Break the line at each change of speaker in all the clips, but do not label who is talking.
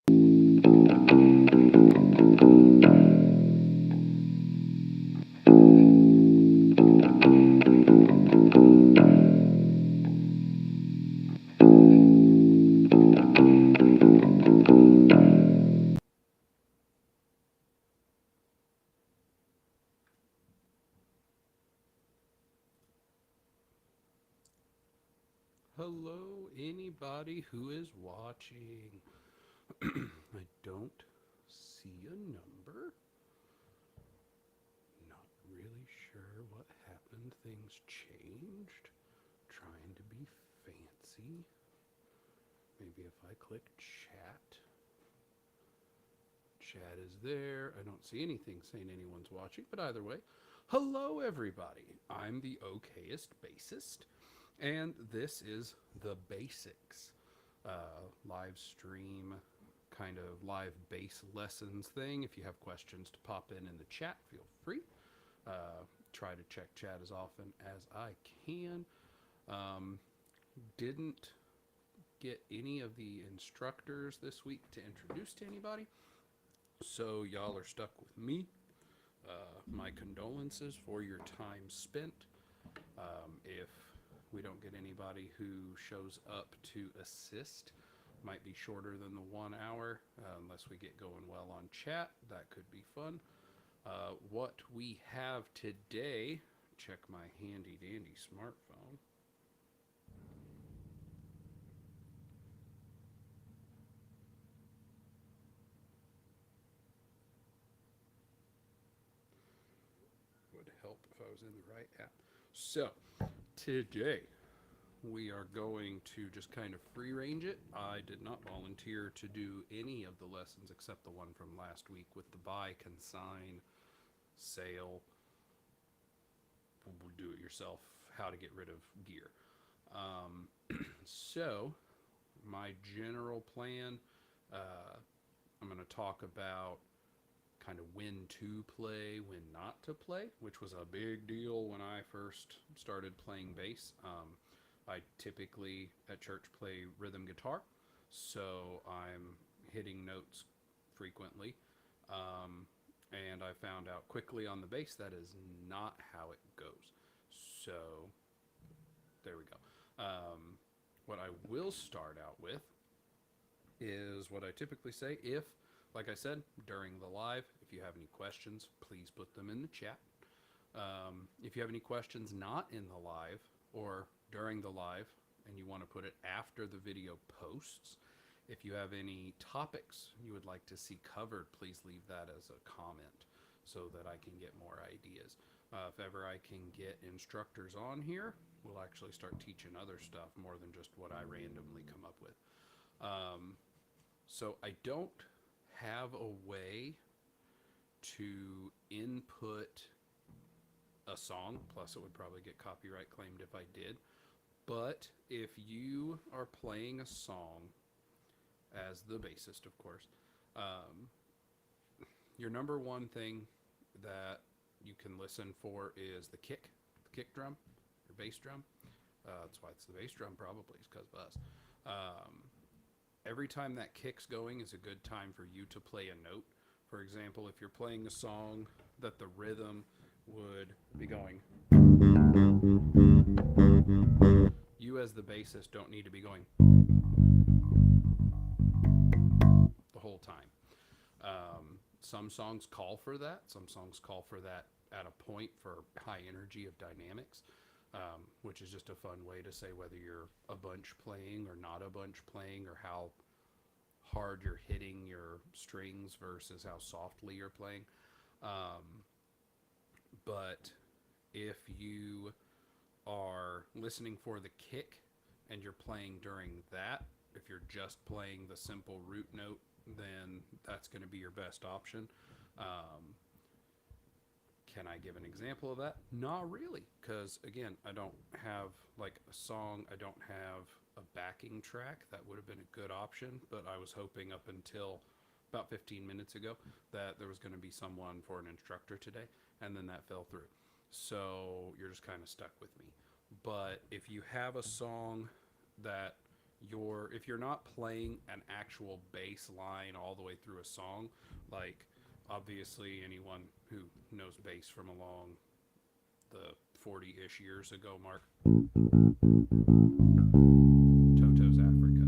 Hello, anybody who is watching. I don't see a number. Not really sure what happened. Things changed. Trying to be fancy. Maybe if I click chat. Chat is there. I don't see anything saying anyone's watching, but either way. Hello, everybody. I'm the okayest bassist, and this is the BASSics live stream, kind of live bass lessons thing. If you have questions to pop in the chat, feel free. Try to check chat as often as I can. Didn't get any of the instructors this week to introduce to anybody, so y'all are stuck with me. My condolences for your time spent. If we don't get anybody who shows up to assist, might be shorter than the 1 hour, unless we get going well on chat. That could be fun. What we have today, check my handy dandy smartphone. Would help if I was in the right app. So, today we are going to just kind of free range it. I did not volunteer to do any of the lessons except the one from last week with the buy, consign, sale, do it yourself, how to get rid of gear. So, my general plan, I'm going to talk about kind of when to play, when not to play, which was a big deal when I first started playing bass. I typically at church play rhythm guitar, so I'm hitting notes frequently. And I found out quickly on the bass that is not how it goes. So there we go. What I will start out with is what I typically say. If, like I said, during the live, if you have any questions, please put them in the chat. If you have any questions not in the live or during the live and you want to put it after the video posts, if you have any topics you would like to see covered, please leave that as a comment so that I can get more ideas. If ever I can get instructors on here, we'll actually start teaching other stuff more than just what I randomly come up with. So I don't have a way to input a song, plus it would probably get copyright claimed if I did. But if you are playing a song, as the bassist, of course, your number one thing that you can listen for is the kick drum, your bass drum. That's why it's the bass drum, probably, is because of us. Every time that kick's going is a good time for you to play a note. For example, if you're playing a song that the rhythm would be going, you as the bassist don't need to be going the whole time. Some songs call for that. Some songs call for that at a point for high energy of dynamics, which is just a fun way to say whether you're a bunch playing or not a bunch playing, or how hard you're hitting your strings versus how softly you're playing. But if you are listening for the kick and you're playing during that, if you're just playing the simple root note, then that's going to be your best option. Can I give an example of that? Not really, because again, I don't have like a song, I don't have a backing track. That would have been a good option, but I was hoping up until about 15 minutes ago that there was going to be someone for an instructor today, and then that fell through. So you're just kind of stuck with me. But if you have a song that if you're not playing an actual bass line all the way through a song, like obviously anyone who knows bass from along the 40-ish years ago mark, Toto's Africa,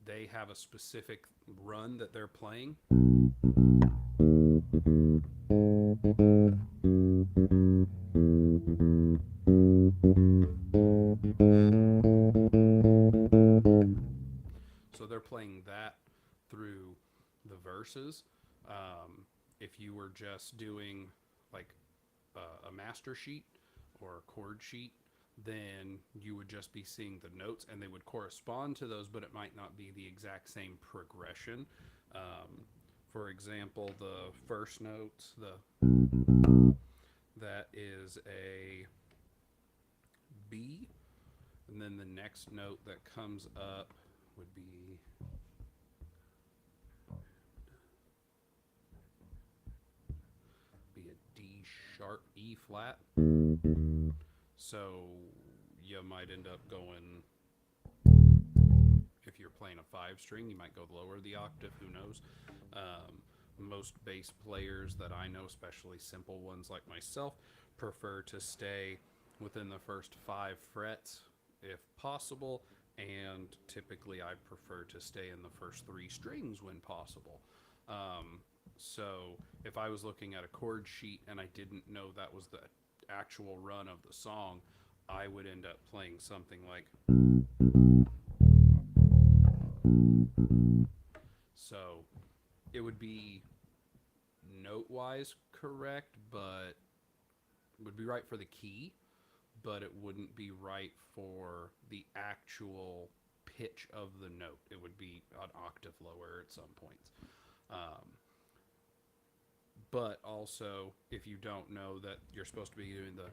they have a specific run that they're playing. So they're playing that through the verses. If you were just doing like a master sheet or a chord sheet, then you would just be seeing the notes and they would correspond to those, but it might not be the exact same progression. For example, the first notes, that is a B, and then the next note that comes up would be a D sharp, E flat. So you might end up going, if you're playing a 5-string, you might go lower the octave, who knows. Most bass players that I know, especially simple ones like myself, prefer to stay within the first 5 frets if possible, and typically I prefer to stay in the first 3 strings when possible. So if I was looking at a chord sheet and I didn't know that was the actual run of the song, I would end up playing something like, so it would be note-wise correct, but it would be right for the key, but it wouldn't be right for the actual pitch of the note. It would be an octave lower at some points. But also, if you don't know that you're supposed to be doing the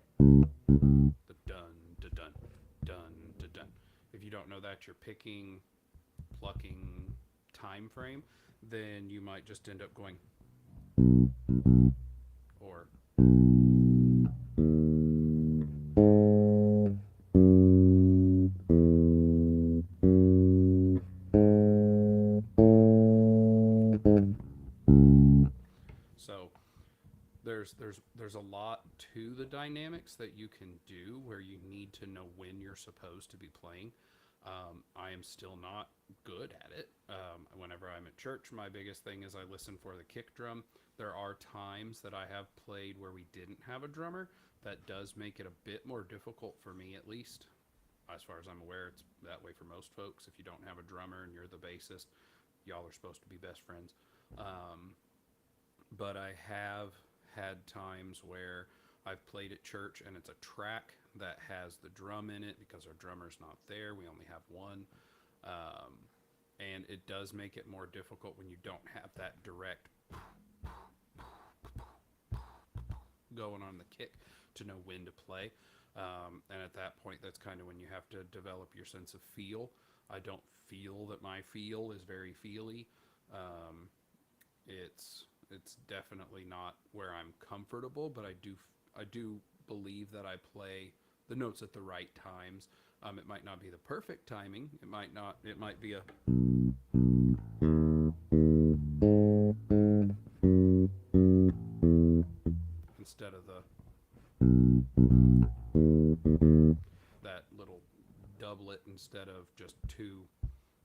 dun, da dun, dun, da dun. If you don't know that you're picking, plucking time frame, then you might just end up going, or so there's a lot to the dynamics that you can do where you need to know when you're supposed to be playing. I am still not good at it. Whenever I'm at church, my biggest thing is I listen for the kick drum. There are times that I have played where we didn't have a drummer. That does make it a bit more difficult for me, at least. As far as I'm aware, it's that way for most folks. If you don't have a drummer and you're the bassist, y'all are supposed to be best friends. But I have had times where I've played at church and it's a track that has the drum in it because our drummer's not there. We only have one. And it does make it more difficult when you don't have that direct going on the kick to know when to play. And at that point, that's kind of when you have to develop your sense of feel. I don't feel that my feel is very feely. It's definitely not where I'm comfortable, but I do believe that I play the notes at the right times. It might not be the perfect timing. It might be a instead of that little doublet instead of just 2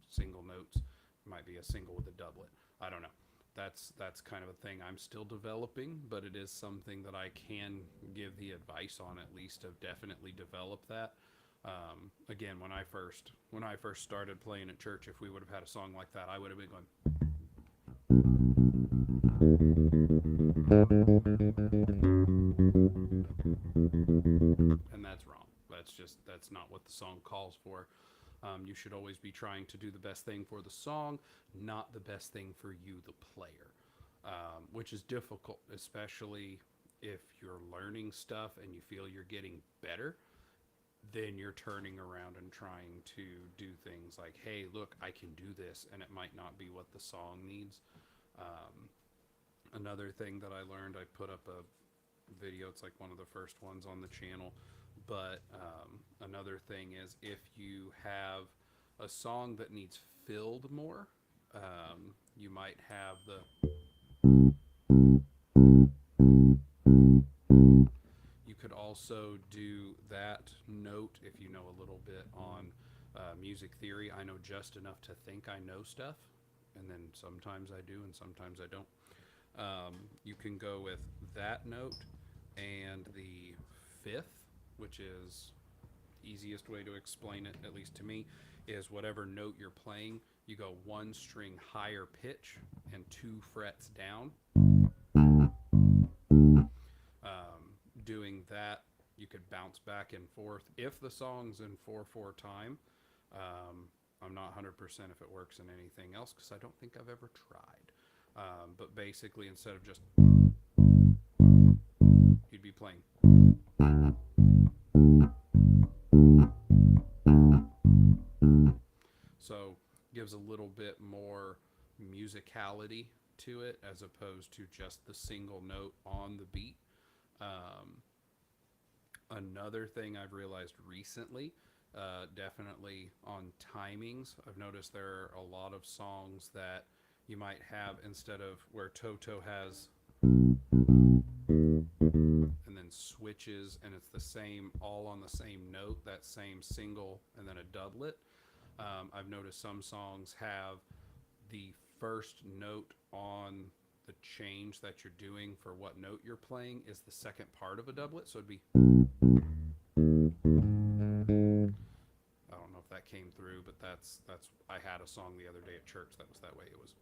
single notes. It might be a single with a doublet. I don't know. That's kind of a thing I'm still developing, but it is something that I can give the advice on, at least to definitely develop that. Again, when I first started playing at church, if we would have had a song like that, I would have been going, and that's wrong. That's not what the song calls for. You should always be trying to do the best thing for the song, not the best thing for you, the player, which is difficult, especially if you're learning stuff and you feel you're getting better. Then you're turning around and trying to do things like, hey, look, I can do this, and it might not be what the song needs. Another thing that I learned, I put up a video, it's like one of the first ones on the channel, but another thing is if you have A song that needs filled more, you might have you could also do that note if you know a little bit on music theory. I know just enough to think I know stuff, and then sometimes I do and sometimes I don't. You can go with that note and the fifth, which is easiest way to explain it, at least to me, is whatever note you're playing, you go one string higher pitch and 2 frets down. Doing that, you could bounce back and forth. If the song's in 4/4 time, I'm not 100% if it works in anything else because I don't think I've ever tried. But basically, instead of just, you'd be playing. So gives a little bit more musicality to it as opposed to just the single note on the beat. Another thing I've realized recently, definitely on timings, I've noticed there are a lot of songs that you might have instead of where Toto has and then switches and it's the same, all on the same note, that same single and then a doublet. I've noticed some songs have the first note on the change that you're doing for what note you're playing is the second part of a doublet. So it'd be, I don't know if that came through, but that's I had a song the other day at church that was that way. It was,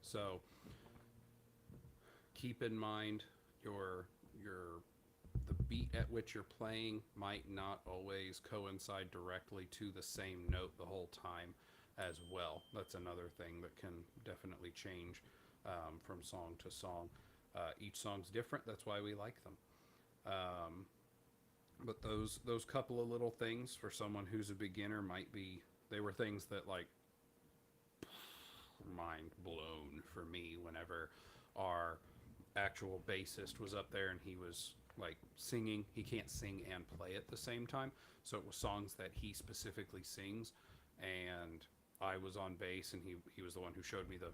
so keep in mind the beat at which you're playing might not always coincide directly to the same note the whole time as well. That's another thing that can definitely change from song to song. Each song's different. That's why we like them. But those couple of little things for someone who's a beginner might be, they were things that like mind blown for me whenever our actual bassist was up there and he was like singing. He can't sing and play at the same time, so it was songs that he specifically sings, and I was on bass and he was the one who showed me the,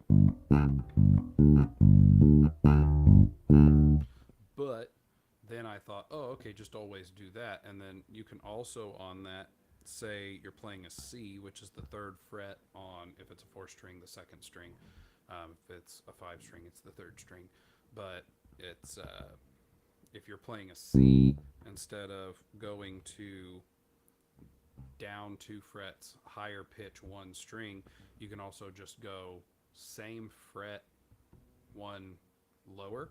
but then I thought, oh, okay, just always do that. And then you can also on that say you're playing a C, which is the 3rd fret on, if it's a 4-string, the 2nd string. If it's a 5-string, it's the 3rd string. But it's if you're playing a C, instead of going to down 2 frets, higher pitch 1 string, you can also just go same fret 1 lower.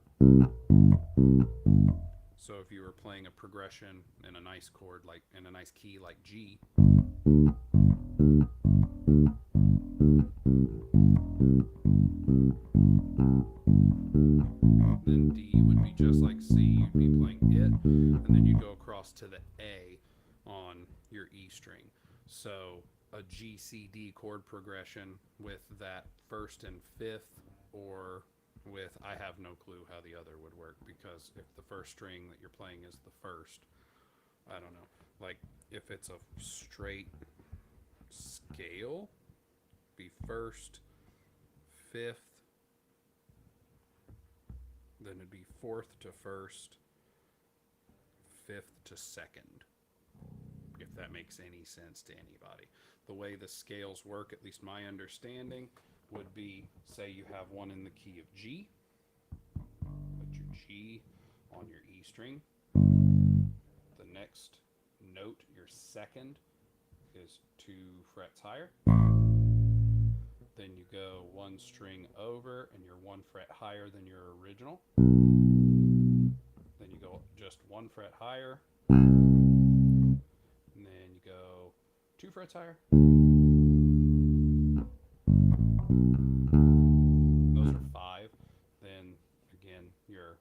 So if you were playing a progression in a nice chord, like in a nice key like G, then D would be just like C, you'd be playing it, and then you go across to the A on your E string. So a G, C, D chord progression with that 1st and 5th, or with, I have no clue how the other would work, because if the 1st string that you're playing is the 1st, I don't know, like if it's a straight scale, be 1st, 5th, then it'd be 4th to 1st, 5th to 2nd, if that makes any sense to anybody. The way the scales work, at least my understanding, would be, say you have one in the key of G, put your G on your E string, the next note, your 2nd, is 2 frets higher, then you go 1 string over and you're 1 fret higher than your original, then you go just 1 fret higher, and then you go 2 frets higher. Those are 5. Then again, you're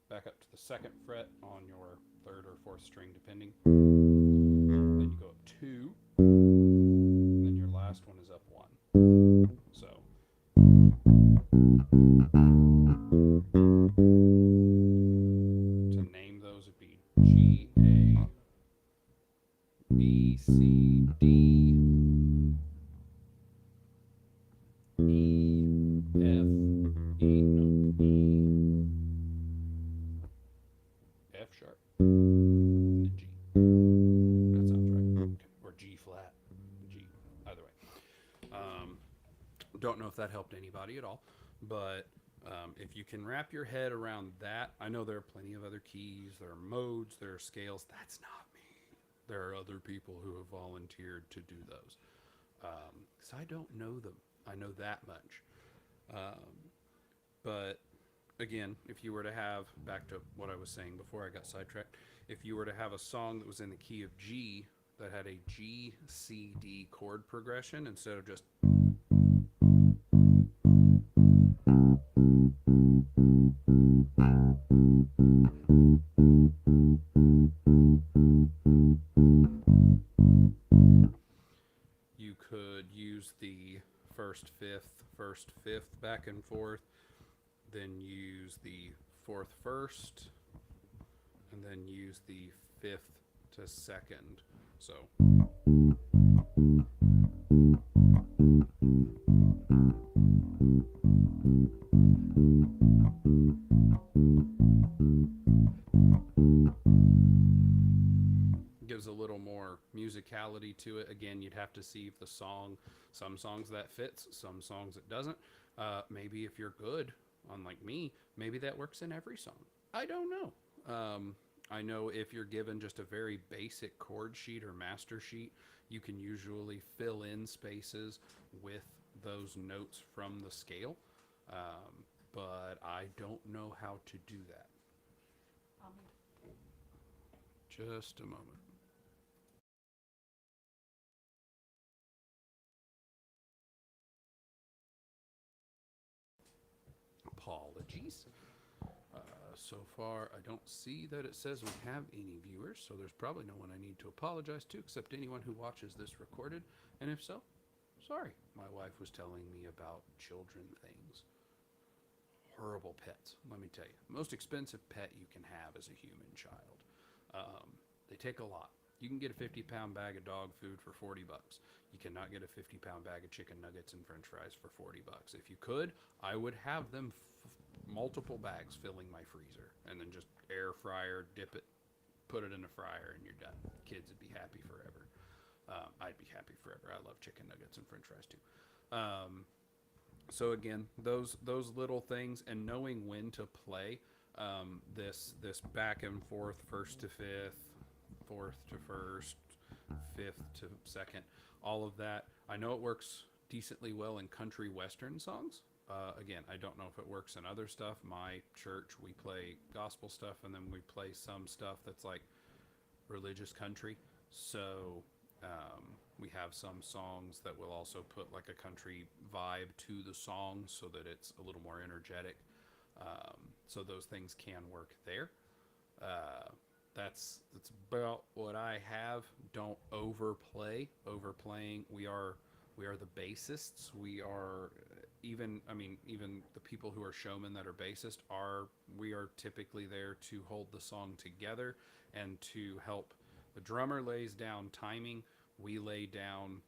back up to the 2nd fret on your 3rd or 4th string, depending. Then you go up 2, and then your last one is up 1. So to name those would be G, A, F sharp, and then G. That sounds right. Okay. Or G flat, G. Either way. Don't know if that helped anybody at all, but if you can wrap your head around that, I know there are plenty of other keys, there are modes, there are scales. That's not me. There are other people who have volunteered to do those. Because I don't know them. I know that much. Um, but again, if you were to have, back to what I was saying before I got sidetracked, if you were to have a song that was in the key of G that had a G, C, D chord progression instead of just you could use the first, fifth back and forth, then use the fourth first, and then use the fifth to second. So gives a little more musicality to it. Again, you'd have to see if the song, some songs that fits, some songs it doesn't. Maybe if you're good, unlike me, maybe that works in every song. I don't know. I know if you're given just a very basic chord sheet or master sheet, you can usually fill in spaces with those notes from the scale. But I don't know how to do that. Just a moment. Apologies. So far, I don't see that it says we have any viewers, so there's probably no one I need to apologize to except anyone who watches this recorded. And if so, sorry. My wife was telling me about children things. Horrible pets, let me tell you. Most expensive pet you can have is a human child. They take a lot. You can get a 50-pound bag of dog food for $40. You cannot get a 50-pound bag of chicken nuggets and french fries for $40. If you could, I would have them multiple bags filling my freezer and then just air fryer, dip it, put it in a fryer, and you're done. Kids would be happy forever. I'd be happy forever. I love chicken nuggets and french fries too. So again, those little things and knowing when to play this back and forth, first to fifth, fourth to first, fifth to second, all of that. I know it works decently well in country western songs. Again, I don't know if it works in other stuff. My church, we play gospel stuff, and then we play some stuff that's like religious country. So we have some songs that will also put like a country vibe to the song so that it's a little more energetic. So those things can work there. That's about what I have. Don't overplay. Overplaying. We are the bassists. We are even the people who are showmen that are bassist we are typically there to hold the song together and to help. The drummer lays down timing. We lay down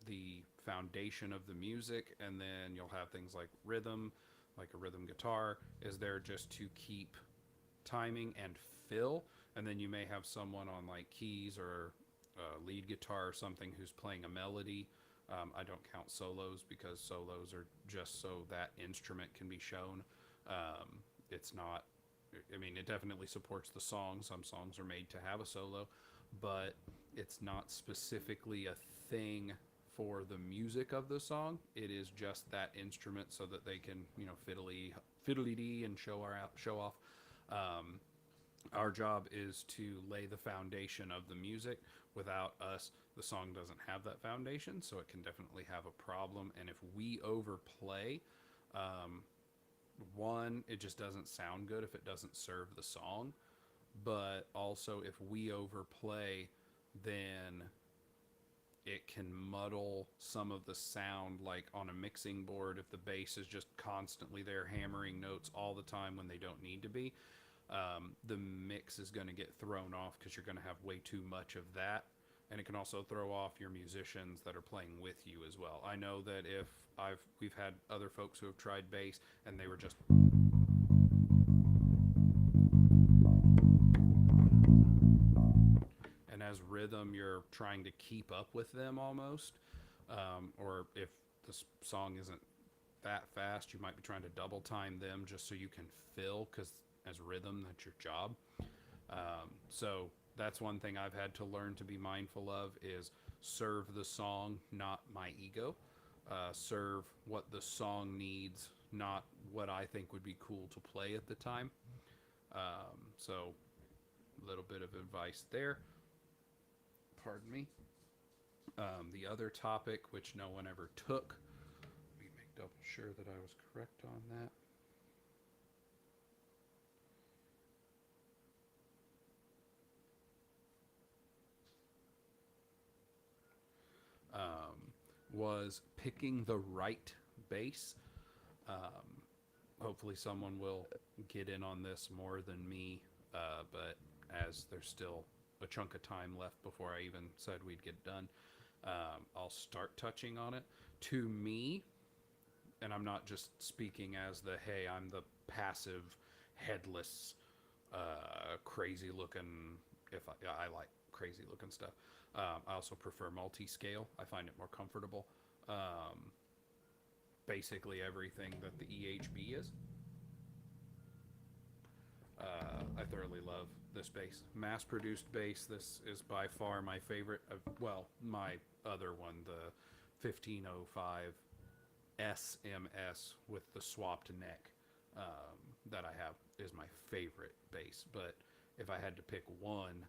the foundation of the music, and then you'll have things like rhythm, like a rhythm guitar is there just to keep timing and fill, and then you may have someone on like keys or lead guitar or something who's playing a melody. I don't count solos because solos are just so that instrument can be shown. It's not, I mean, it definitely supports the song. Some songs are made to have a solo, but it's not specifically a thing for the music of the song. It is just that instrument so that they can, fiddly dee and show off. Our job is to lay the foundation of the music. Without us, the song doesn't have that foundation, so it can definitely have a problem. And if we overplay, one, it just doesn't sound good if it doesn't serve the song. But also, if we overplay, then it can muddle some of the sound, like on a mixing board if the bass is just constantly there hammering notes all the time when they don't need to be. The mix is going to get thrown off because you're going to have way too much of that, and it can also throw off your musicians that are playing with you as well. I know that if we've had other folks who have tried bass and they were just or trying to keep up with them almost. Or if the song isn't that fast, you might be trying to double time them just so you can fill, because as rhythm, that's your job. So that's one thing I've had to learn to be mindful of is serve the song, not my ego. Serve what the song needs, not what I think would be cool to play at the time. So a little bit of advice there. Pardon me. The other topic, which no one ever took, let me make double sure that I was correct on that, was picking the right bass. Um, Hopefully, someone will get in on this more than me, but as there's still a chunk of time left before I even said we'd get done, I'll start touching on it. To me, and I'm not just speaking as the hey, I'm the passive, headless, crazy looking. If I like crazy looking stuff, I also prefer multi-scale. I find it more comfortable. Basically everything that the EHB is. I thoroughly love this bass. Mass-produced bass. This is by far my favorite. Well, my other one, the 1505 SMS with the swapped neck, that I have, is my favorite bass. But if I had to pick one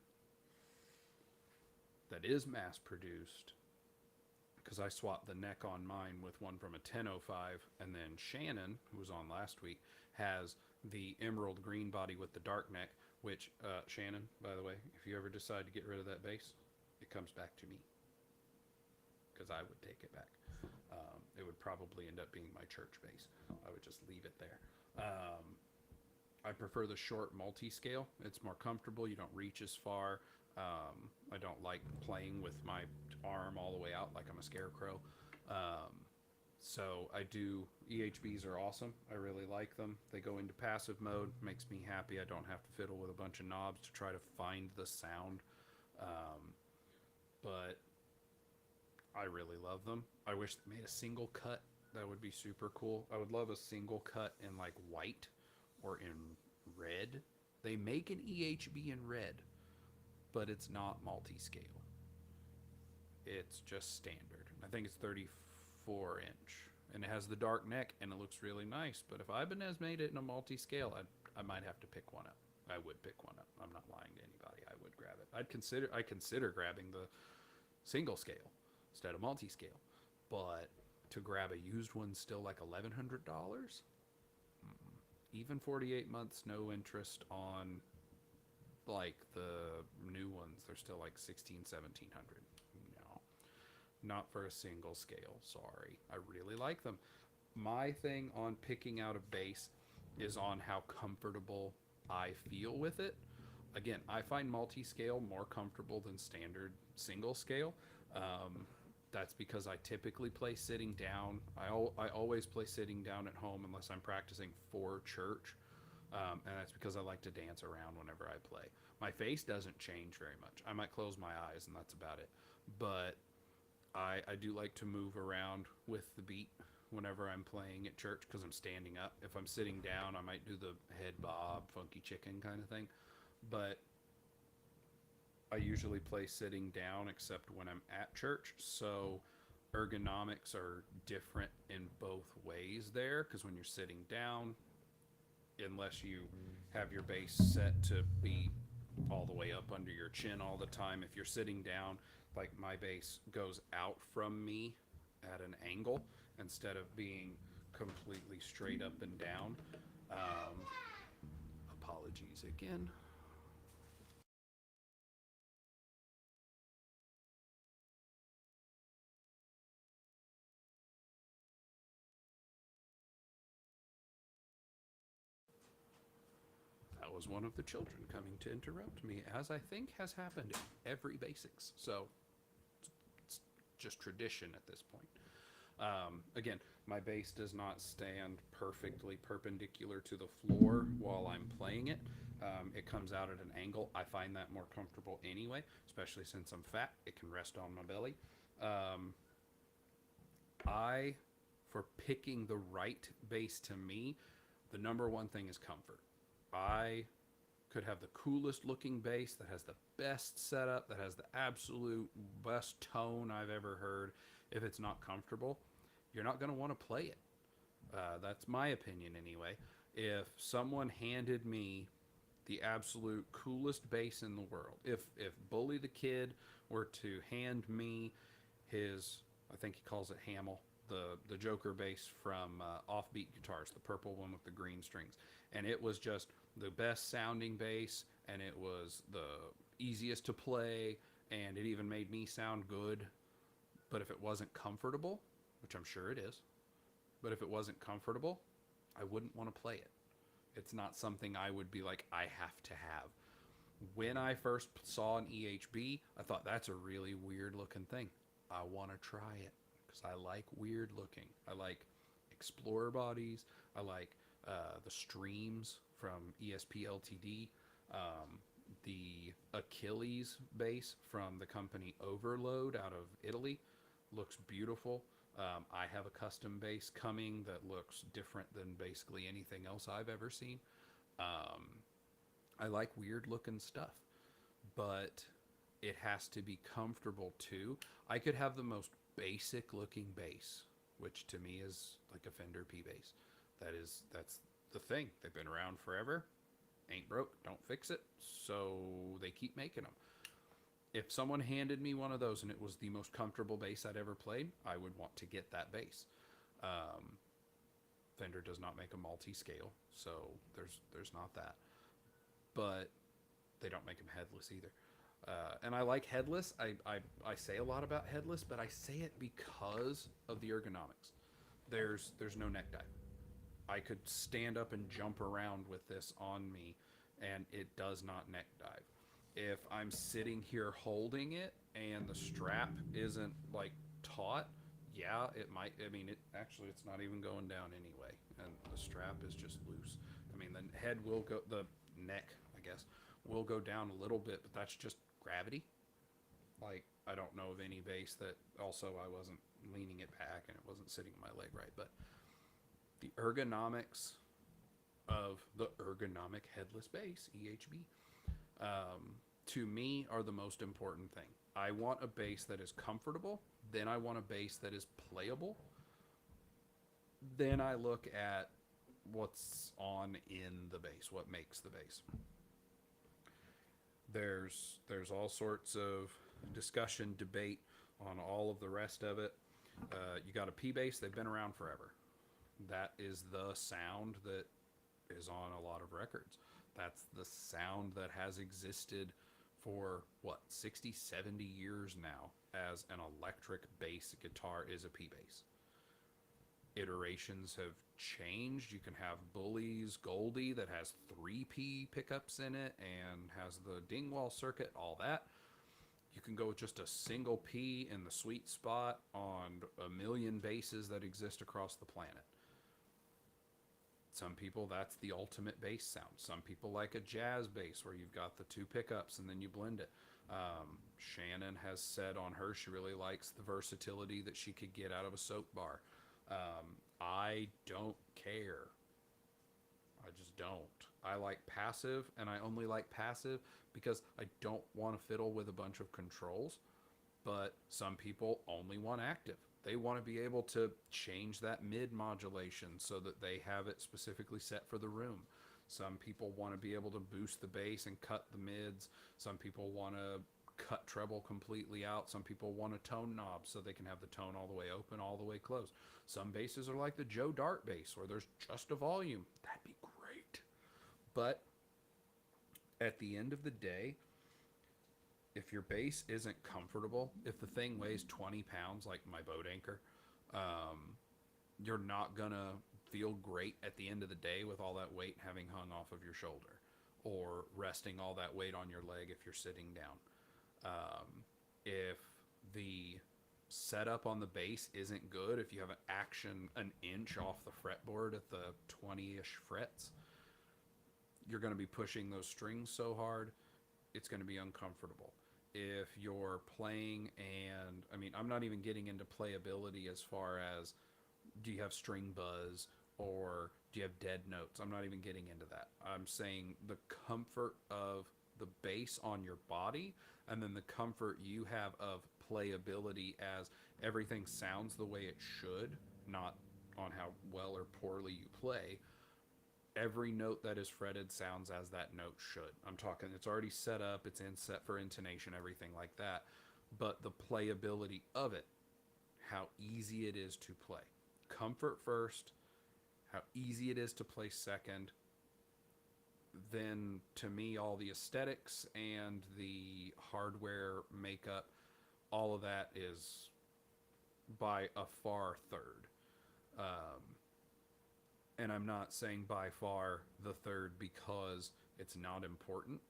that is mass-produced, because I swapped the neck on mine with one from a 1005, and then Shannon, who was on last week, has the emerald green body with the dark neck, which, Shannon, by the way, if you ever decide to get rid of that bass, it comes back to me, because I would take it back. It would probably end up being my church bass. I would just leave it there. I prefer the short multi-scale. It's more comfortable. You don't reach as far. I don't like playing with my arm all the way out like I'm a scarecrow. So I do. EHBs are awesome. I really like them. They go into passive mode. Makes me happy. I don't have to fiddle with a bunch of knobs to try to find the sound. But I really love them. I wish they made a single cut. That would be super cool. I would love a single cut in like white or in red. They make an EHB in red, but it's not multi-scale. It's just standard. I think it's 34 inch, and it has the dark neck, and it looks really nice. But if Ibanez made it in a multi-scale, I might have to pick one up. I would pick one up. I'm not lying to anybody. I would grab it. I consider grabbing the single scale instead of multi-scale, but to grab a used one still like $1,100. Even 48 months, no interest on like the new ones. They're still like 1,700. No, not for a single scale. Sorry. I really like them. My thing on picking out a bass is on how comfortable I feel with it. Again, I find multi-scale more comfortable than standard single scale. That's because I typically play sitting down. I always play sitting down at home unless I'm practicing for church. And that's because I like to dance around whenever I play. My face doesn't change very much. I might close my eyes and that's about it. But I do like to move around with the beat whenever I'm playing at church because I'm standing up. If I'm sitting down, I might do the head bob, funky chicken kind of thing. But I usually play sitting down except when I'm at church. So ergonomics are different in both ways there, because when you're sitting down, unless you have your bass set to be all the way up under your chin all the time, if you're sitting down, like my bass goes out from me at an angle instead of being completely straight up and down. Apologies again. That was one of the children coming to interrupt me, as I think has happened in every BASSics. So it's just tradition at this point. Again, my bass does not stand perfectly perpendicular to the floor while I'm playing it. It comes out at an angle. I find that more comfortable anyway, especially since I'm fat. It can rest on my belly. Um, I, for picking the right bass to me, the number one thing is comfort. I could have the coolest looking bass that has the best setup, that has the absolute best tone I've ever heard. If it's not comfortable, you're not going to want to play it. That's my opinion anyway. If someone handed me the absolute coolest bass in the world, if Bully the Kid were to hand me his, I think he calls it Hamel, the Joker bass from Offbeat Guitars, the purple one with the green strings, and it was just the best sounding bass, and it was the easiest to play, and it even made me sound good. But if it wasn't comfortable, which I'm sure it is, but if it wasn't comfortable, I wouldn't want to play it. It's not something I would be like, I have to have. When I first saw an EHB, I thought that's a really weird looking thing. I want to try it because I like weird looking. I like Explorer bodies. I like the streams from ESP Ltd. The Achilles bass from the company Overload out of Italy looks beautiful. I have a custom bass coming that looks different than basically anything else I've ever seen. Um, I like weird looking stuff, but it has to be comfortable too. I could have the most basic looking bass, which to me is like a Fender P bass. That's the thing. They've been around forever. Ain't broke, don't fix it. So they keep making them. If someone handed me one of those and it was the most comfortable bass I'd ever played, I would want to get that bass. Fender does not make a multi-scale, so there's not that. But they don't make them headless either. And I like headless. I say a lot about headless, but I say it because of the ergonomics. There's no neck dive. I could stand up and jump around with this on me, and it does not neck dive. If I'm sitting here holding it and the strap isn't like taut, yeah, it might. I mean, it's not even going down anyway, and the strap is just loose. I mean, the head will go, the neck, I guess, will go down a little bit, but that's just gravity. Like, I don't know of any bass that also I wasn't leaning it back and it wasn't sitting on my leg right, but the ergonomics of the ergonomic headless bass, EHB, to me are the most important thing. I want a bass that is comfortable, then I want a bass that is playable, then I look at what's on in the bass, what makes the bass. There's all sorts of discussion, debate on all of the rest of it. You got a P bass, they've been around forever. That is the sound that is on a lot of records. That's the sound that has existed for, what, 60, 70 years now as an electric bass guitar is a P bass. Iterations have changed. You can have Bully's Goldie that has 3P pickups in it and has the Dingwall circuit, all that. You can go with just a single P in the sweet spot on a million basses that exist across the planet. Some people, that's the ultimate bass sound. Some people like a jazz bass where you've got the two pickups and then you blend it. Shannon has said on her she really likes the versatility that she could get out of a soap bar. I don't care. I just don't. I like passive, and I only like passive because I don't want to fiddle with a bunch of controls. But some people only want active. They want to be able to change that mid modulation so that they have it specifically set for the room. Some people want to be able to boost the bass and cut the mids. Some people want to cut treble completely out. Some people want a tone knob so they can have the tone all the way open, all the way closed. Some basses are like the Joe Dart bass where there's just a volume. That'd be great. But at the end of the day, if your bass isn't comfortable, if the thing weighs 20 pounds like my boat anchor, you're not gonna feel great at the end of the day with all that weight having hung off of your shoulder or resting all that weight on your leg if you're sitting down. If the setup on the bass isn't good, if you have an action an inch off the fretboard at the 20-ish frets, you're going to be pushing those strings so hard, it's going to be uncomfortable. If you're playing, and I mean, I'm not even getting into playability as far as do you have string buzz or do you have dead notes? I'm not even getting into that. I'm saying the comfort of the bass on your body, and then the comfort you have of playability as everything sounds the way it should, not on how well or poorly you play. Every note that is fretted sounds as that note should. I'm talking, it's already set up, it's in set for intonation, everything like that. But the playability of it, how easy it is to play. Comfort first, how easy it is to play second. Then, to me, all the aesthetics and the hardware makeup, all of that is by a far third. Um, and I'm not saying by far the third because it's not important.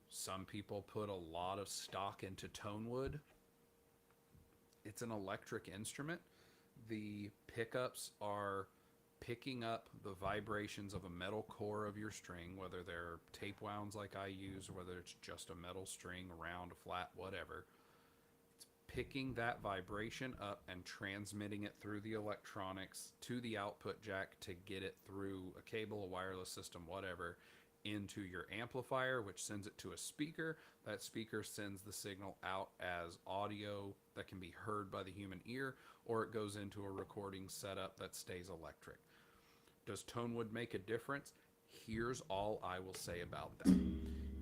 Some people put a lot of stock into tone wood. It's an electric instrument. The pickups are picking up the vibrations of a metal core of your string, whether they're tape wounds like I use, or whether it's just a metal string, round, flat, whatever. It's picking that vibration up and transmitting it through the electronics to the output jack to get it through a cable, a wireless system, whatever, into your amplifier, which sends it to a speaker. That speaker sends the signal out as audio that can be heard by the human ear, or it goes into a recording setup that stays electric. Does tone wood make a difference? Here's all I will say about that.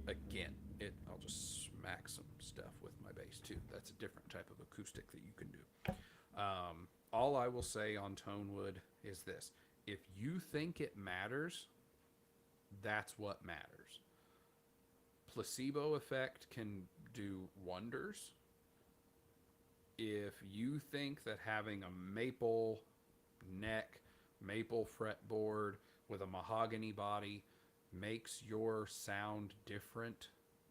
Again, I'll just smack some stuff with my bass too. That's a different type of acoustic that you can do. All I will say on tone wood is this. If you think it matters, that's what matters. Placebo effect can do wonders. If you think that having a maple neck, maple fretboard with a mahogany body makes your sound different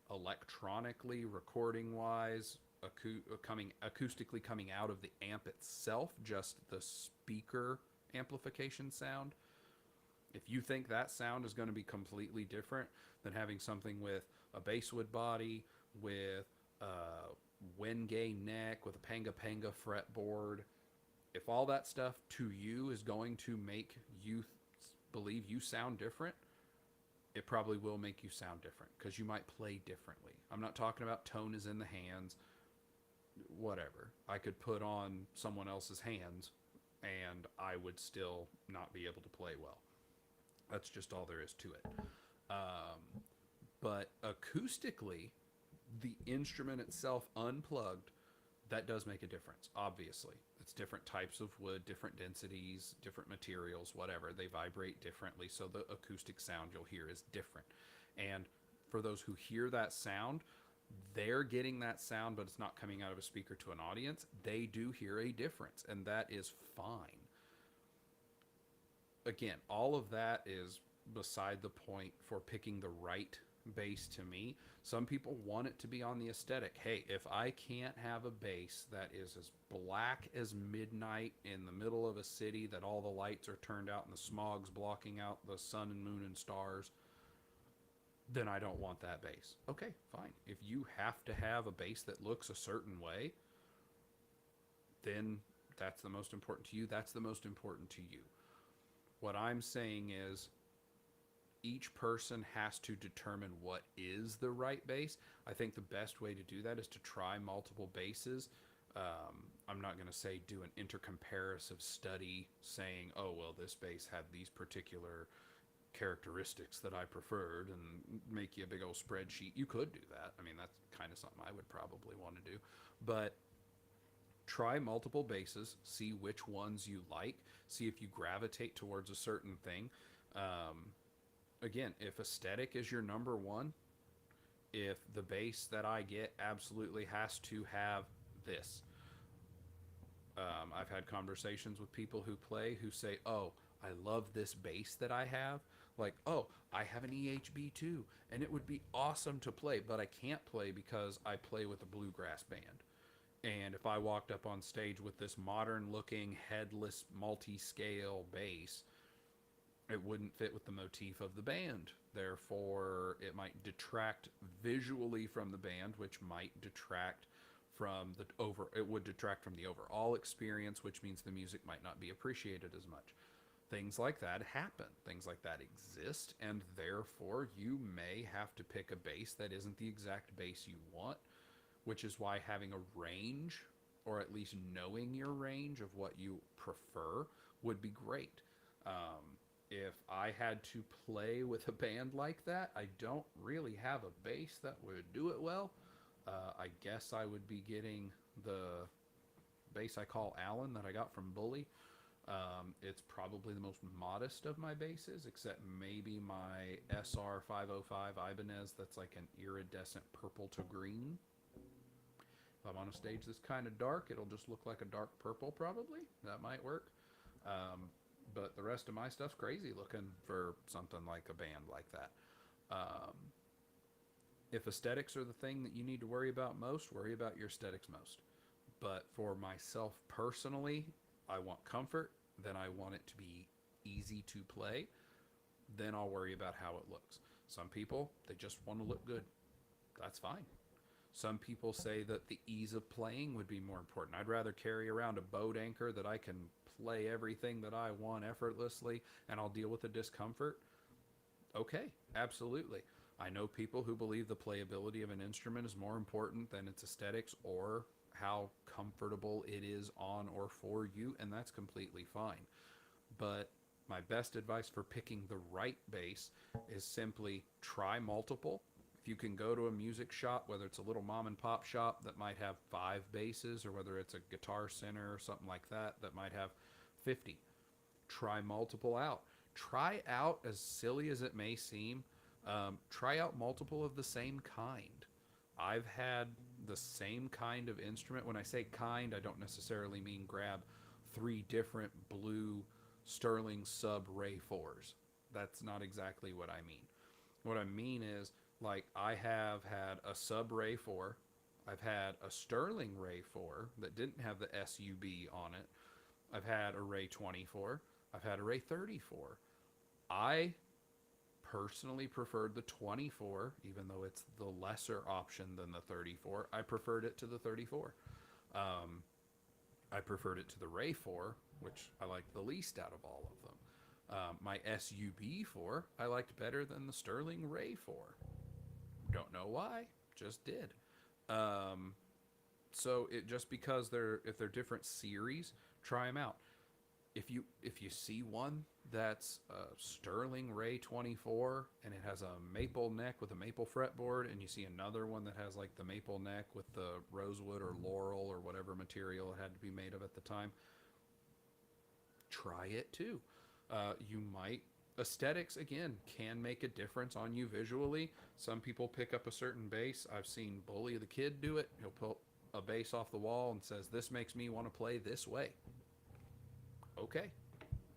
electronically, recording wise, acoustically coming out of the amp itself, just the speaker amplification sound, if you think that sound is going to be completely different than having something with a basswood body, with a Wenge neck, with a Panga Panga fretboard, if all that stuff to you is going to make you believe you sound different, it probably will make you sound different because you might play differently. I'm not talking about tone is in the hands, whatever. I could put on someone else's hands and I would still not be able to play well. That's just all there is to it. But acoustically, the instrument itself unplugged, that does make a difference, obviously. It's different types of wood, different densities, different materials, whatever. They vibrate differently, so the acoustic sound you'll hear is different. And for those who hear that sound, they're getting that sound, but it's not coming out of a speaker to an audience. They do hear a difference, and that is fine. Again, all of that is beside the point for picking the right bass to me. Some people want it to be on the aesthetic. Hey, if I can't have a bass that is as black as midnight in the middle of a city, that all the lights are turned out and the smog's blocking out the sun and moon and stars, then I don't want that bass. Okay, fine. If you have to have a bass that looks a certain way, then that's the most important to you. That's the most important to you. What I'm saying is each person has to determine what is the right bass. I think the best way to do that is to try multiple basses. I'm not going to say do an intercomparative study saying, oh, well, this bass had these particular characteristics that I preferred and make you a big old spreadsheet. You could do that. I mean, that's kind of something I would probably want to do. But try multiple basses, see which ones you like, see if you gravitate towards a certain thing. Again, if aesthetic is your number one, if the bass that I get absolutely has to have this. I've had conversations with people who play who say, oh, I love this bass that I have. Like, oh, I have an EHB too, and it would be awesome to play, but I can't play because I play with a bluegrass band. And if I walked up on stage with this modern looking headless multi-scale bass, It wouldn't fit with the motif of the band. Therefore, it might detract visually from the band, which might detract from the over it would detract from the overall experience, which means the music might not be appreciated as much. Things like that happen. Things like that exist, and therefore you may have to pick a bass that isn't the exact bass you want, which is why having a range, or at least knowing your range of what you prefer, would be great. If I had to play with a band like that, I don't really have a bass that would do it well. I guess I would be getting the bass I call Allen that I got from Bully. It's probably the most modest of my basses, except maybe my SR 505 Ibanez that's like an iridescent purple to green. If I'm on a stage that's kind of dark, it'll just look like a dark purple probably. That might work. But the rest of my stuff's crazy looking for something like a band like that. Um, if aesthetics are the thing that you need to worry about most, worry about your aesthetics most. But for myself personally, I want comfort, then I want it to be easy to play, then I'll worry about how it looks. Some people, they just want to look good. That's fine. Some people say that the ease of playing would be more important. I'd rather carry around a boat anchor that I can play everything that I want effortlessly and I'll deal with the discomfort. Okay, absolutely. I know people who believe the playability of an instrument is more important than its aesthetics or how comfortable it is on or for you, and that's completely fine. But my best advice for picking the right bass is simply try multiple. If you can go to a music shop, whether it's a little mom and pop shop that might have 5 basses, or whether it's a Guitar Center or something like that that might have 50, try multiple out. Try out, as silly as it may seem, try out multiple of the same kind. I've had the same kind of instrument. When I say kind, I don't necessarily mean grab 3 different blue Sterling sub Ray 4s. That's not exactly what I mean. What I mean is, like, I have had a sub Ray 4. I've had a Sterling Ray 4 that didn't have the SUB on it. I've had a Ray 24. I've had a Ray 34. I personally preferred the 24, even though it's the lesser option than the 34. I preferred it to the 34. I preferred it to the Ray 4, which I liked the least out of all of them. My SUB 4 I liked better than the Sterling Ray 4. Don't know why, just did. So it just because if they're different series, try them out. If you see one that's a Sterling Ray 24 and it has a maple neck with a maple fretboard, and you see another one that has like the maple neck with the rosewood or laurel or whatever material it had to be made of at the time, try it too. You might Aesthetics again can make a difference on you visually. Some people pick up a certain bass. I've seen Bully the Kid do it. He'll pull a bass off the wall and says, "This makes me want to play this way." Okay,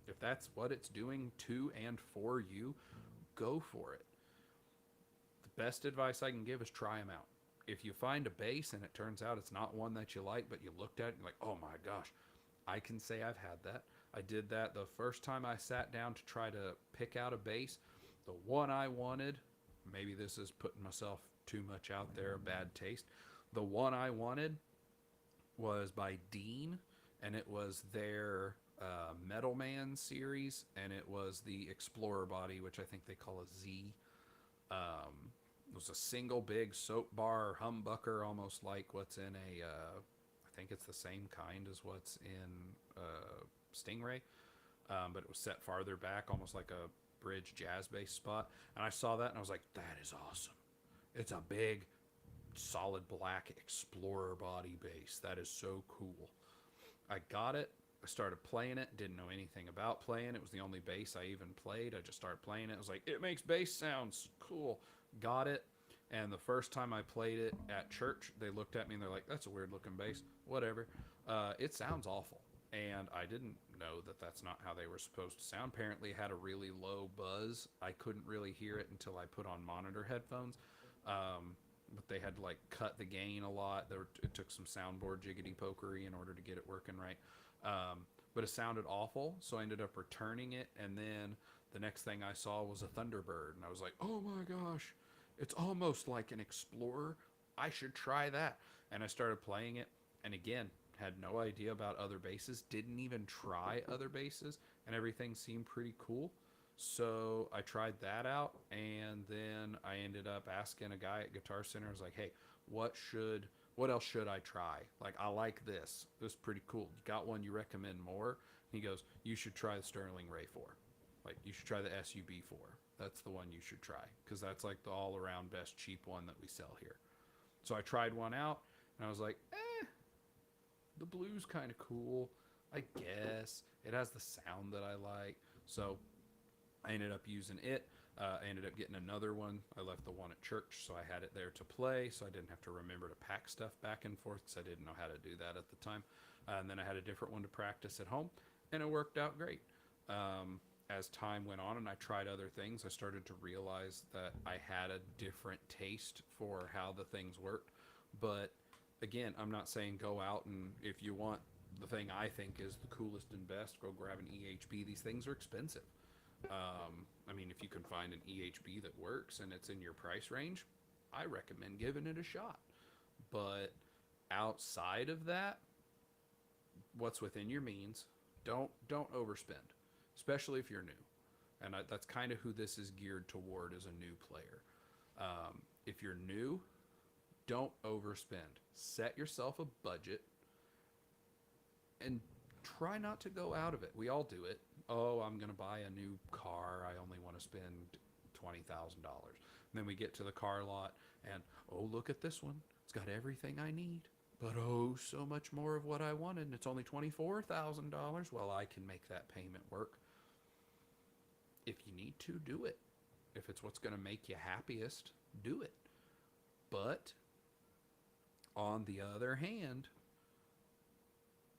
if that's what it's doing to and for you, go for it. The best advice I can give is try them out. If you find a bass and it turns out it's not one that you like, but you looked at it and you're like, "Oh my gosh," I can say I've had that. I did that the first time I sat down to try to pick out a bass. The one I wanted, maybe this is putting myself too much out there, bad taste. The one I wanted was by Dean, and it was their Metal Man series, and it was the Explorer body, which I think they call a Z. It was a single big soap bar humbucker, almost like what's in I think it's the same kind as what's in Stingray, but it was set farther back, almost like a bridge jazz bass spot. And I saw that and I was like, that is awesome. It's a big, solid black Explorer body bass. That is so cool. I got it. I started playing it. Didn't know anything about playing. It was the only bass I even played. I just started playing it. I was like, it makes bass sounds cool. Got it. And the first time I played it at church, they looked at me and they're like, that's a weird looking bass. Whatever. It sounds awful. And I didn't know that that's not how they were supposed to sound. Apparently it had a really low buzz. I couldn't really hear it until I put on monitor headphones. But they had to like cut the gain a lot. It took some soundboard jiggity pokery in order to get it working right. But it sounded awful, so I ended up returning it. And then The next thing I saw was a Thunderbird, and I was like, oh my gosh, it's almost like an Explorer. I should try that. And I started playing it, and again, had no idea about other bases, didn't even try other bases, and everything seemed pretty cool. So I tried that out, and then I ended up asking a guy at Guitar Center. I was like, hey, what else should I try? Like, I like this. This is pretty cool. You got one you recommend more? He goes, you should try the Sterling Ray 4. Like, you should try the SUB 4. That's the one you should try, because that's like the all around best cheap one that we sell here. So I tried one out, and I was like, the blue's kind of cool, I guess. It has the sound that I like. So I ended up using it. I ended up getting another one. I left the one at church, so I had it there to play, so I didn't have to remember to pack stuff back and forth, because I didn't know how to do that at the time. And then I had a different one to practice at home, and it worked out great. As time went on and I tried other things, I started to realize that I had a different taste for how the things worked. But again, I'm not saying go out and if you want the thing I think is the coolest and best, go grab an EHB. These things are expensive. I mean, if you can find an EHB that works and it's in your price range, I recommend giving it a shot. But outside of that, what's within your means. Don't overspend, especially if you're new. And that's kind of who this is geared toward as a new player. If you're new, don't overspend. Set yourself a budget and try not to go out of it. We all do it. Oh, I'm going to buy a new car. I only want to spend $20,000. And then we get to the car lot and, oh, look at this one. It's got everything I need. But oh, so much more of what I wanted, and it's only $24,000. Well, I can make that payment work. If you need to, do it. If it's what's going to make you happiest, do it. But on the other hand,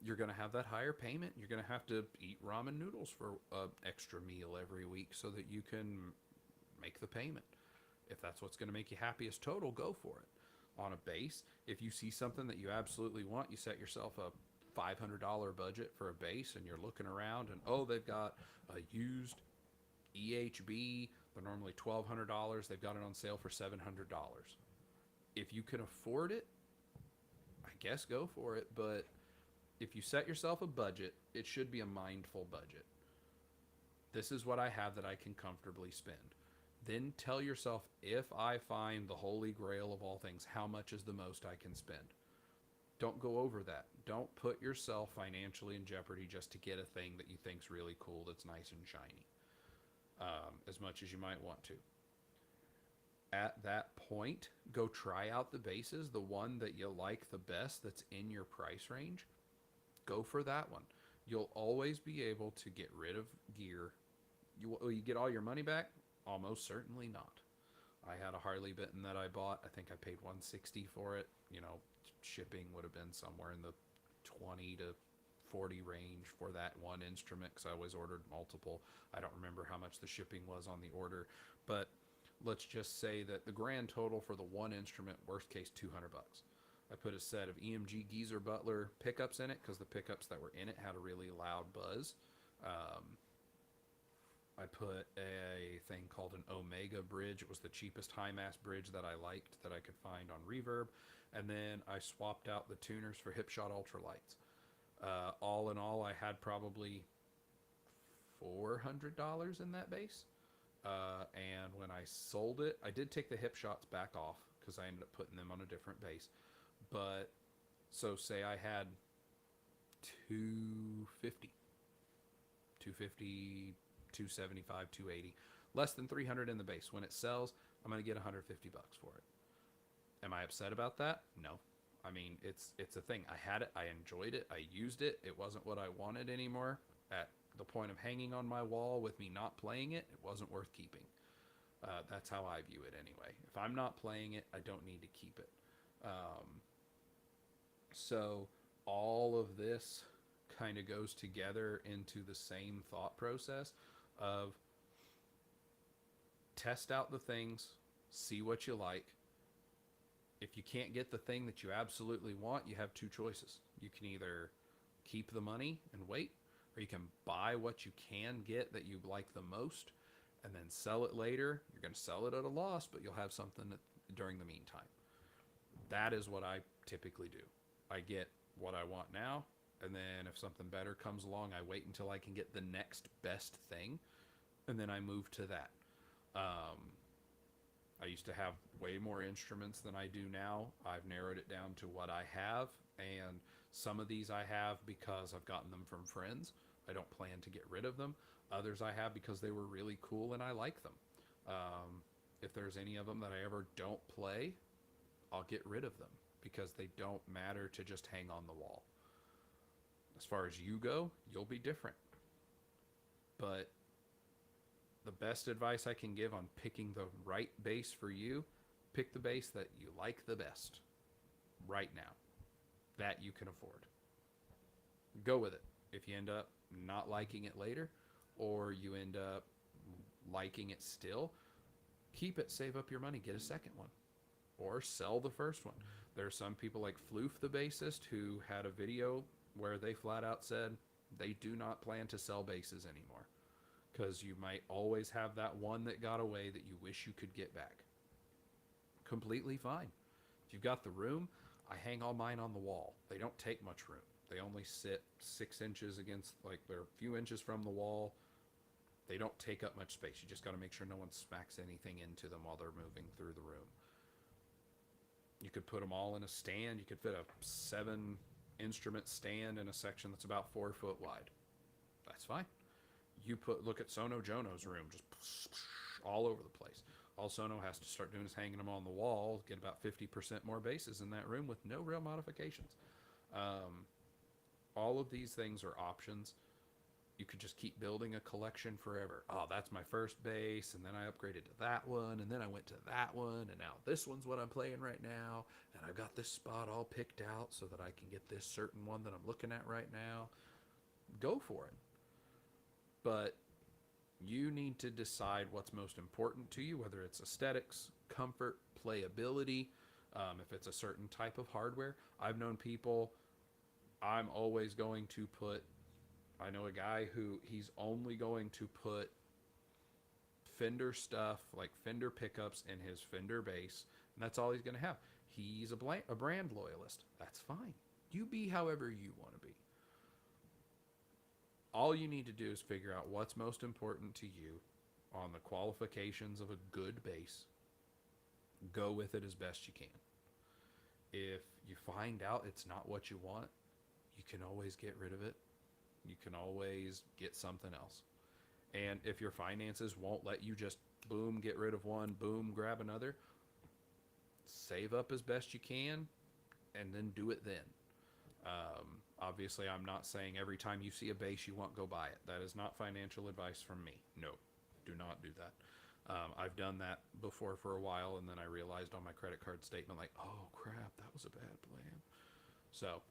you're going to have that higher payment. You're going to have to eat ramen noodles for an extra meal every week so that you can make the payment. If that's what's going to make you happiest total, go for it. On a base, if you see something that you absolutely want, you set yourself a $500 budget for a base, and you're looking around and, oh, they've got a used EHB. They're normally $1,200. They've got it on sale for $700. If you can afford it, I guess go for it. But if you set yourself a budget, it should be a mindful budget. This is what I have that I can comfortably spend. Then tell yourself, if I find the holy grail of all things, how much is the most I can spend? Don't go over that. Don't put yourself financially in jeopardy just to get a thing that you think's really cool, that's nice and shiny, as much as you might want to. At that point, go try out the bases, the one that you like the best that's in your price range. Go for that one. You'll always be able to get rid of gear. Will you get all your money back? Almost certainly not. I had a Harley Benton that I bought. I think I paid $160 for it. You know, shipping would have been somewhere in the 20 to 40 range for that one instrument, because I always ordered multiple. I don't remember how much the shipping was on the order, but let's just say that the grand total for the one instrument, worst case, $200. I put a set of EMG Geezer Butler pickups in it, because the pickups that were in it had a really loud buzz. I put a thing called an Omega bridge. It was the cheapest high mass bridge that I liked that I could find on Reverb. And then I swapped out the tuners for Hipshot Ultralights. All in all, I had probably $400 in that bass. And when I sold it, I did take the Hipshots back off because I ended up putting them on a different bass. But so say I had 250, 275, 280, less than 300 in the base. When it sells, I'm going to get $150 for it. Am I upset about that? No. I mean, it's a thing. I had it. I enjoyed it. I used it. It wasn't what I wanted anymore. At the point of hanging on my wall with me not playing it, it wasn't worth keeping. That's how I view it anyway. If I'm not playing it, I don't need to keep it. So all of this kind of goes together into the same thought process of test out the things, see what you like. If you can't get the thing that you absolutely want, you have two choices. You can either keep the money and wait, or you can buy what you can get that you like the most and then sell it later. You're going to sell it at a loss, but you'll have something during the meantime. That is what I typically do. I get what I want now, and then if something better comes along, I wait until I can get the next best thing, and then I move to that. Um, I used to have way more instruments than I do now. I've narrowed it down to what I have, and some of these I have because I've gotten them from friends. I don't plan to get rid of them. Others I have because they were really cool and I like them. If there's any of them that I ever don't play, I'll get rid of them because they don't matter to just hang on the wall. As far as you go, you'll be different. But the best advice I can give on picking the right bass for you, pick the bass that you like the best right now, that you can afford. Go with it. If you end up not liking it later, or you end up liking it still, keep it, save up your money, get a second one, or sell the first one. There are some people like Floof the bassist who had a video where they flat out said they do not plan to sell basses anymore because you might always have that one that got away that you wish you could get back. Completely fine. If you've got the room, I hang all mine on the wall. They don't take much room. They only sit 6 inches against, like, they're a few inches from the wall. They don't take up much space. You just got to make sure no one smacks anything into them while they're moving through the room. You could put them all in a stand. You could fit a 7 instrument stand in a section that's about 4 foot wide. That's fine. You look at Sono Jono's room, just all over the place. All Sono has to start doing is hanging them on the wall, get about 50% more basses in that room with no real modifications. All of these things are options. You could just keep building a collection forever. Oh, that's my first bass, and then I upgraded to that one, and then I went to that one, and now this one's what I'm playing right now, and I've got this spot all picked out so that I can get this certain one that I'm looking at right now. Go for it. But you need to decide what's most important to you, whether it's aesthetics, comfort, playability, if it's a certain type of hardware. I've known people, I'm always going to put, I know a guy who he's only going to put Fender stuff, like Fender pickups in his Fender bass, and that's all he's going to have. He's a brand loyalist. That's fine. You be however you want to be. All you need to do is figure out what's most important to you on the qualifications of a good bass. Go with it as best you can. If you find out it's not what you want, you can always get rid of it. You can always get something else. And if your finances won't let you just boom, get rid of one, boom, grab another, save up as best you can and then do it then. Obviously, I'm not saying every time you see a bass you want, go buy it. That is not financial advice from me. No, do not do that. I've done that before for a while, and then I realized on my credit card statement, like, oh crap, that was a bad plan. So,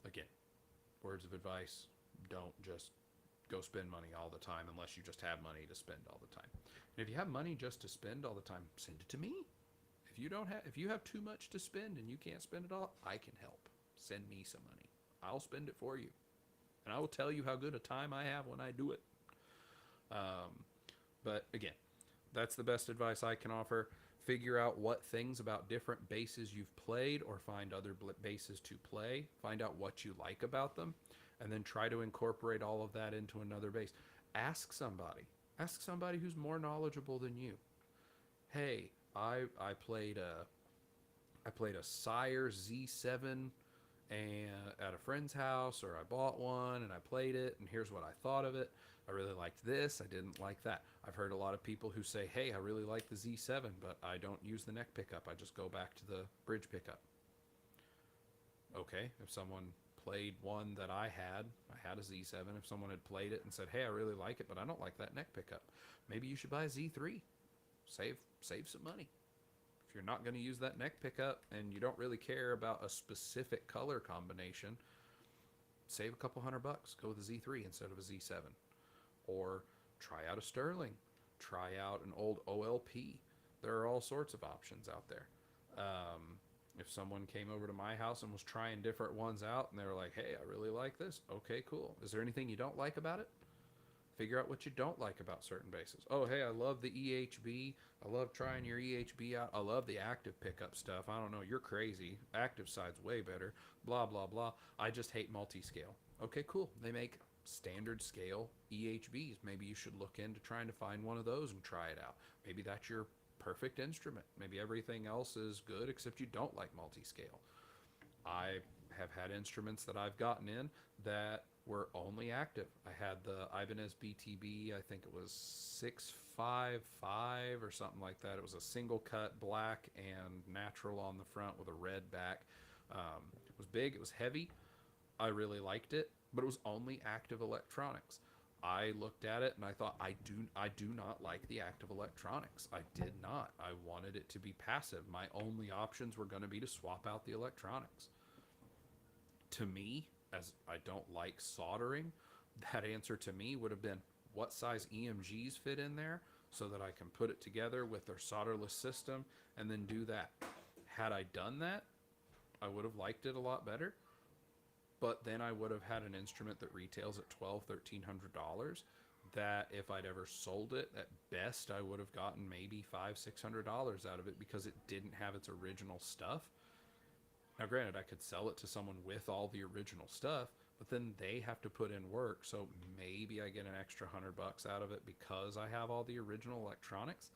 again, words of advice, don't just go spend money all the time unless you just have money to spend all the time. And if you have money just to spend all the time, send it to me. If you have too much to spend and you can't spend it all, I can help. Send me some money. I'll spend it for you. And I will tell you how good a time I have when I do it. But again, that's the best advice I can offer. Figure out what things about different basses you've played, or find other basses to play. Find out what you like about them, and then try to incorporate all of that into another bass. Ask somebody. Ask somebody who's more knowledgeable than you. Hey, I played a Sire Z7 and at a friend's house, or I bought one and I played it, and here's what I thought of it. I really liked this, I didn't like that. I've heard a lot of people who say, hey, I really like the Z7, but I don't use the neck pickup, I just go back to the bridge pickup. Okay, if someone played one that I had a Z7, if someone had played it and said, hey, I really like it, but I don't like that neck pickup, maybe you should buy a Z3. Save some money. If you're not going to use that neck pickup and you don't really care about a specific color combination, save a couple $100. Go with a Z3 instead of a Z7. Or try out a Sterling. Try out an old OLP. There are all sorts of options out there. If someone came over to my house and was trying different ones out and they were like, hey, I really like this. Okay, cool. Is there anything you don't like about it? Figure out what you don't like about certain basses. Oh, hey, I love the EHB. I love trying your EHB out. I love the active pickup stuff. I don't know, you're crazy. Active side's way better. Blah, blah, blah. I just hate multi-scale. Okay, cool. They make standard scale EHBs. Maybe you should look into trying to find one of those and try it out. Maybe that's your perfect instrument. Maybe everything else is good except you don't like multi-scale. I have had instruments that I've gotten in that were only active. I had the Ibanez BTB, I think it was 655 or something like that. It was a single cut, black and natural on the front with a red back. It was big, it was heavy. I really liked it, but it was only active electronics. I looked at it and I thought, I do not like the active electronics. I did not. I wanted it to be passive. My only options were going to be to swap out the electronics. To me, as I don't like soldering, that answer to me would have been, what size EMGs fit in there so that I can put it together with their solderless system and then do that. Had I done that, I would have liked it a lot better. But then I would have had an instrument that retails at $1,200, $1,300, that if I'd ever sold it, at best I would have gotten maybe $500, $600 out of it because it didn't have its original stuff. Now granted, I could sell it to someone with all the original stuff, but then they have to put in work, so maybe I get an extra $100 out of it because I have all the original electronics.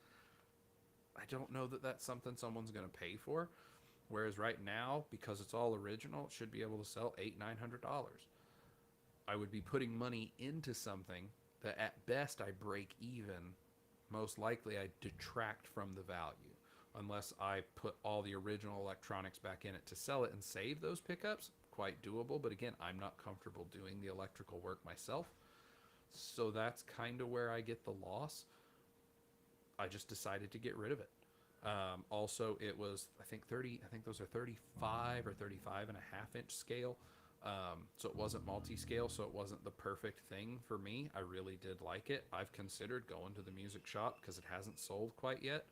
I don't know that that's something someone's going to pay for. Whereas right now, because it's all original, it should be able to sell $800, $900. I would be putting money into something that at best I break even. Most likely I detract from the value. Unless I put all the original electronics back in it to sell it and save those pickups, quite doable. But again, I'm not comfortable doing the electrical work myself. So that's kind of where I get the loss. I just decided to get rid of it. Also, it was, I think those are 35 or 35 and a half inch scale. So it wasn't multi-scale, so it wasn't the perfect thing for me. I really did like it. I've considered going to the music shop because it hasn't sold quite yet.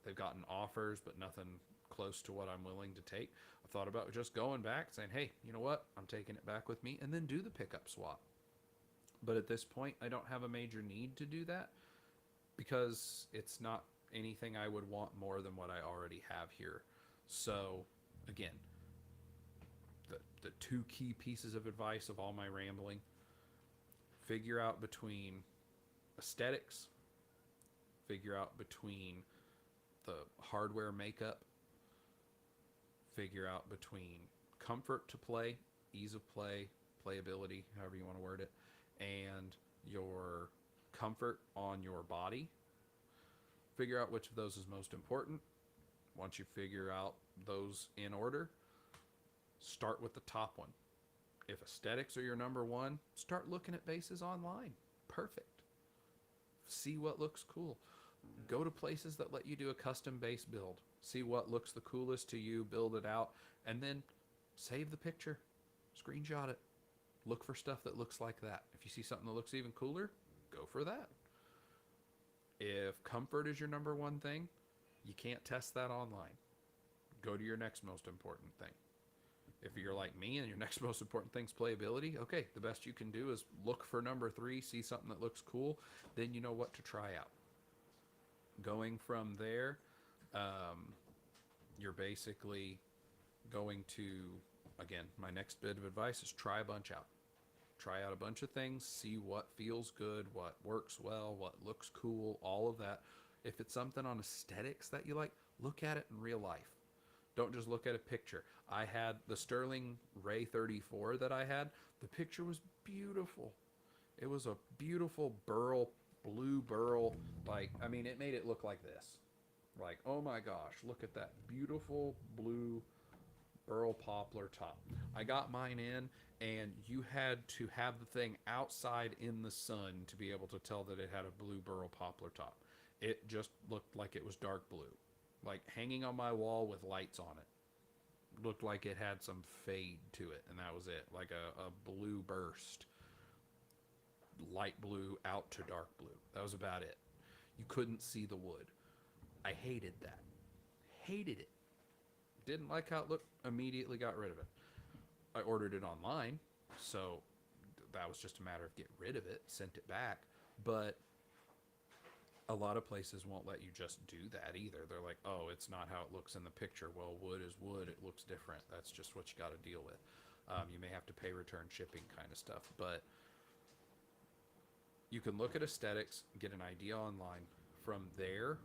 They've gotten offers, but nothing close to what I'm willing to take. I thought about just going back saying, hey, you know what? I'm taking it back with me, and then do the pickup swap. But at this point, I don't have a major need to do that because it's not anything I would want more than what I already have here. So again, the two key pieces of advice of all my rambling: figure out between aesthetics, figure out between the hardware makeup, figure out between comfort to play, ease of play, playability, however you want to word it, and your comfort on your body. Figure out which of those is most important. Once you figure out those in order, start with the top one. If aesthetics are your number one, start looking at basses online. Perfect. See what looks cool. Go to places that let you do a custom bass build. See what looks the coolest to you, build it out, and then save the picture. Screenshot it. Look for stuff that looks like that. If you see something that looks even cooler, go for that. If comfort is your number one thing, you can't test that online. Go to your next most important thing. If you're like me and your next most important thing is playability, okay, the best you can do is look for number 3, see something that looks cool, then you know what to try out. Going from there, you're basically going to, again, my next bit of advice is try a bunch out. Try out a bunch of things, see what feels good, what works well, what looks cool, all of that. If it's something on aesthetics that you like, look at it in real life. Don't just look at a picture. I had the Sterling Ray 34 that I had. The picture was beautiful. It was a beautiful burl, blue burl. It made it look like this. Like, oh my gosh, look at that beautiful blue burl poplar top. I got mine in, and you had to have the thing outside in the sun to be able to tell that it had a blue burl poplar top. It just looked like it was dark blue, like hanging on my wall with lights on it. Looked like it had some fade to it, and that was it, like a blue burst. Light blue out to dark blue. That was about it. You couldn't see the wood. I hated that. Hated it. Didn't like how it looked. Immediately got rid of it. I ordered it online, so that was just a matter of get rid of it, sent it back. But a lot of places won't let you just do that either. They're like, oh, it's not how it looks in the picture. Well, wood is wood. It looks different. That's just what you got to deal with. You may have to pay return shipping kind of stuff. But you can look at aesthetics, get an idea online. From there,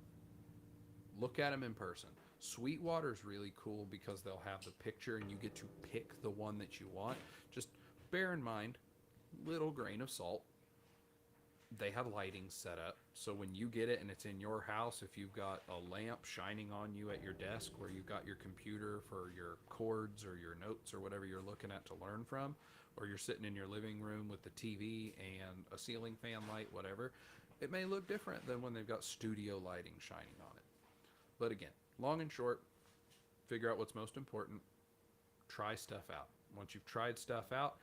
look at them in person. Sweetwater is really cool because they'll have the picture and you get to pick the one that you want. Just bear in mind, little grain of salt, they have lighting set up. So when you get it and it's in your house, if you've got a lamp shining on you at your desk where you've got your computer for your chords or your notes or whatever you're looking at to learn from, or you're sitting in your living room with the TV and a ceiling fan light, whatever, it may look different than when they've got studio lighting shining on it. But again, long and short, figure out what's most important, try stuff out. Once you've tried stuff out,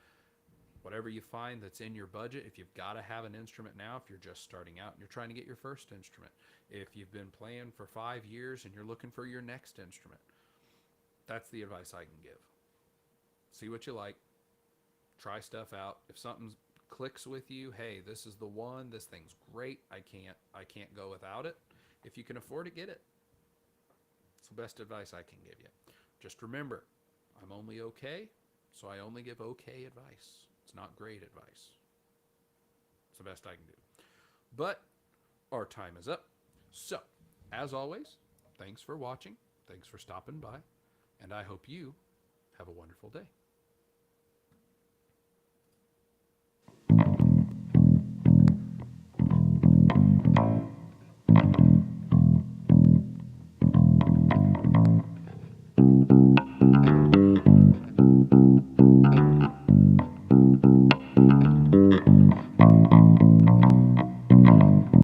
whatever you find that's in your budget, if you've got to have an instrument now, if you're just starting out and you're trying to get your first instrument, if you've been playing for 5 years and you're looking for your next instrument, that's the advice I can give. See what you like, try stuff out. If something clicks with you, hey, this is the one, this thing's great, I can't go without it. If you can afford it, get it. It's the best advice I can give you. Just remember, I'm only okay, so I only give okay advice. It's not great advice. It's the best I can do. But our time is up. So, as always, thanks for watching. Thanks for stopping by. And I hope you have a wonderful day.